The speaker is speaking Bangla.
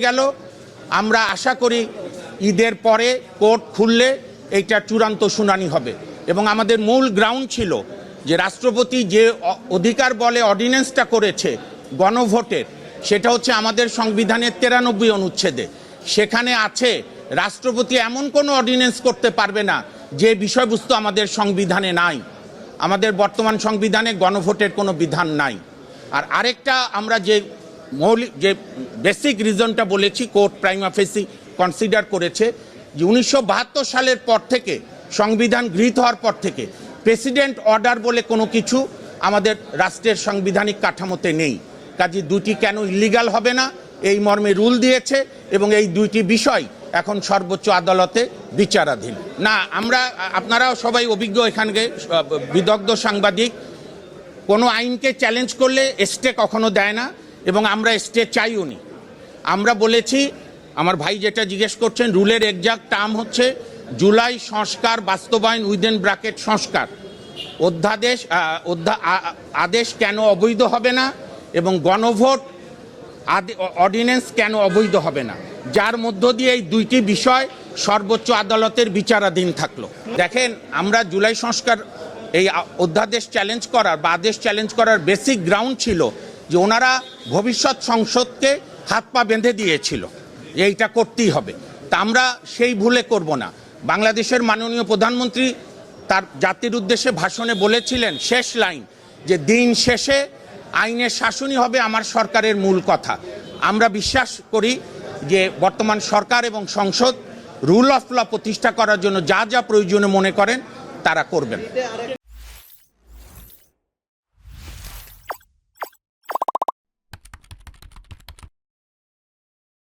গেল। আমরা আশা করি ঈদের পরে কোর্ট খুললে এইটা চূড়ান্ত শুনানি হবে এবং আমাদের মূল গ্রাউন্ড ছিল যে রাষ্ট্রপতি যে অধিকার বলে অর্ডিন্যান্সটা করেছে গণভোটের, সেটা হচ্ছে আমাদের সংবিধানের 93 অনুচ্ছেদে। সেখানে আছে রাষ্ট্রপতি এমন কোনো অর্ডিন্যান্স করতে পারবে না যে বিষয়বস্তু আমাদের সংবিধানে নাই। আমাদের বর্তমান সংবিধানে গণভোটের কোনো বিধান নাই। আর আরেকটা আমরা যে মৌলিক যে বেসিক রিজনটা বলেছি, কোর্ট প্রাইমা ফেসি কনসিডার করেছে যে 1972 সালের পর থেকে, সংবিধান গৃহীত হওয়ার পর থেকে প্রেসিডেন্ট অর্ডার বলে কোনো কিছু আমাদের রাষ্ট্রের সাংবিধানিক কাঠামোতে নেই। কাজে দুটি কেন ইলিগাল হবে না এই মর্মে রুল দিয়েছে এবং এই দুইটি বিষয় এখন সর্বোচ্চ আদালতে বিচারাধীন। না, আমরা আপনারাও সবাই অভিজ্ঞ, এখানকে বিদগ্ধ সাংবাদিক, কোনো আইনকে চ্যালেঞ্জ করলে স্টে কখনো দেয় না এবং আমরা স্টে চাইও নি। আমরা বলেছি, আমার ভাই যেটা জিজ্ঞেস করছেন, রুলের এক্সাক্ট টার্ম হচ্ছে জুলাই সংস্কার বাস্তবায়ন উইদিন ব্র্যাকেট সংস্কার অধ্যাদেশ আদেশ কেন অবৈধ হবে না এবং গণভোট অর্ডিন্যান্স কেন অবৈধ হবে না, যার মধ্য দিয়ে এই দুইটি বিষয় সর্বোচ্চ আদালতের বিচারাধীন থাকলো। দেখেন, আমরা জুলাই সংস্কার এই অধ্যাদেশ চ্যালেঞ্জ করার বা আদেশ চ্যালেঞ্জ করার বেসিক গ্রাউন্ড ছিল যে ওনারা ভবিষ্যৎ সংসদকে হাত পা বেঁধে দিয়েছিল এইটা করতেই হবে। তা আমরা সেই ভুলে করব না। বাংলাদেশের মাননীয় প্রধানমন্ত্রী তার জাতির উদ্দেশ্যে ভাষণে বলেছিলেন শেষ লাইন যে দিন শেষে আইনের শাসনই হবে আমার সরকারের মূল কথা। আমরা বিশ্বাস করি যে বর্তমান সরকার এবং সংসদ রুল অফ ল প্রতিষ্ঠা করার জন্য যা যা প্রয়োজনীয় মনে করেন তারা করবেন।